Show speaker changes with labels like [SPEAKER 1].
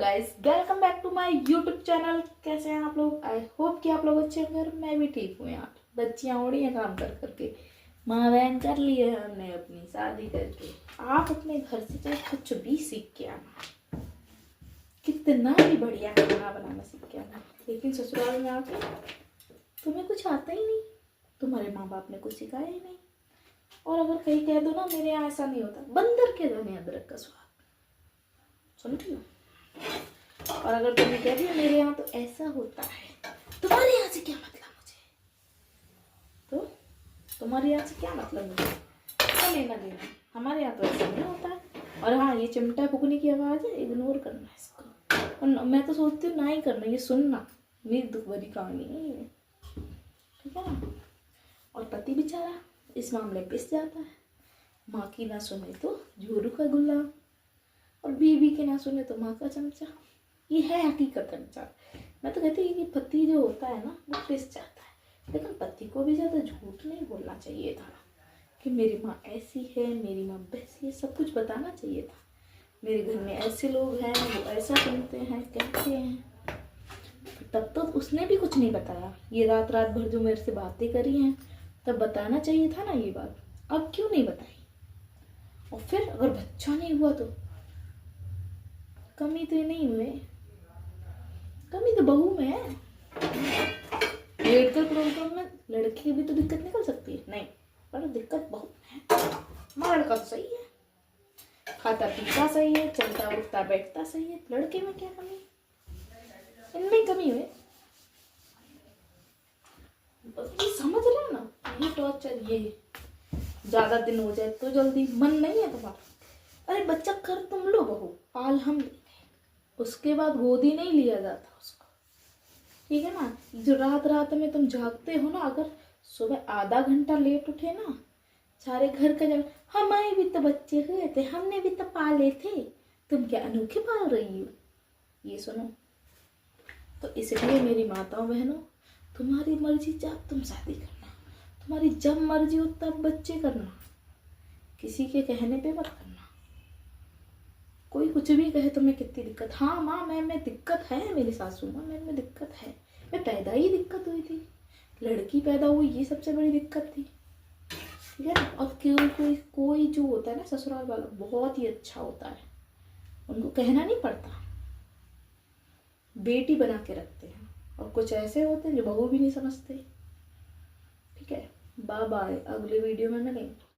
[SPEAKER 1] Guys, welcome back to my YouTube channel. कैसे हैं आप लोग? आई होप कि आप लोग अच्छे होंगे। मैं भी ठीक हूँ यार। बच्चियाँ उड़ी हैं काम कर करके, माँ बहन कर ली है हमने अपनी शादी करके। आप अपने घर से चाहे कुछ भी सीख के आना, कितना भी बढ़िया खाना बनाना सीख के आना, लेकिन ससुराल में आके तुम्हें कुछ आता ही नहीं, तुम्हारे माँ बाप ने कुछ सिखाया ही नहीं। और अगर कहीं कह दो ना मेरे यहाँ ऐसा नहीं होता, बंदर के धने अदरक का स्वाद, सुन रही हो? और अगर तुम्हें कह दिया मेरे यहाँ तो ऐसा होता है, तुम्हारे यहाँ से क्या मतलब मुझे? तो तुम्हारे यहाँ से क्या मतलब मुझे? क्या लेना देना? हमारे यहाँ तो ऐसा नहीं होता है। और हाँ, ये चिमटा फूकने की आवाज़ है, इग्नोर करना है इसको। और मैं तो सोचती हूँ ना ही करना, ये सुनना। मेरी दुख भरी कहानी है ये, ठीक है ना। और पति बेचारा इस मामले पिस जाता है। माँ की ना सुने तो झूरू का गुलाम, और बीवी के ना सुने तो माँ का चमचा। ये है हकीकत अनुसार। मैं तो कहती हूँ कि पति जो होता है ना वो पिस जाता है, लेकिन पति को भी ज़्यादा झूठ नहीं बोलना चाहिए था कि मेरी माँ ऐसी है, मेरी माँ वैसी है। सब कुछ बताना चाहिए था, मेरे घर में ऐसे लोग हैं, वो ऐसा सुनते हैं, कहते हैं। तब तो उसने भी कुछ नहीं बताया। ये रात रात भर जो मेरे से बातें करी हैं, तब बताना चाहिए था ना ये बात। अब क्यों नहीं बताई? और फिर अगर बच्चा नहीं हुआ तो कमी तो ये नहीं हुए, कमी तो बहू में है। मेडिकल प्रॉब्लम में लड़की की भी तो दिक्कत निकल सकती है, नहीं पर दिक्कत बहुत है। हमारा लड़का तो सही है, खाता पीता सही है, चलता उठता बैठता सही है। लड़के में क्या कमी? इनमें कमी हुई। ये समझ रहे हो ना? ये टॉर्चर, ये ज्यादा दिन हो जाए तो जल्दी मन नहीं है तुम्हारा। अरे बच्चा कर तुम लो, बहू पाल हम लेंगे, उसके बाद गोदी नहीं लिया जाता उसको, ठीक है ना। जो रात रात में तुम जागते हो ना, अगर सुबह आधा घंटा लेट उठे ना, सारे घर का जब हमारे भी तो बच्चे हुए थे, हमने भी तो पाले थे, तुम क्या अनोखे पाल रही हो? ये सुनो। तो इसलिए मेरी माताओं बहनों, तुम्हारी मर्जी जब तुम शादी करना, तुम्हारी जब मर्जी हो तब बच्चे करना, किसी के कहने पे मत करना। कोई कुछ भी कहे तुम्हें कितनी दिक्कत, हाँ माँ मैं दिक्कत है, मेरी सासू माँ में दिक्कत है। मैं पैदा ही दिक्कत हुई थी, लड़की पैदा हुई ये सबसे बड़ी दिक्कत थी, ठीक है ना। और कोई जो होता है ना ससुराल वाला, बहुत ही अच्छा होता है, उनको कहना नहीं पड़ता, बेटी बना के रखते हैं। और कुछ ऐसे होते हैं जो बहू भी नहीं समझते, ठीक है। बाय बाय, अगले वीडियो में मिलेंगे।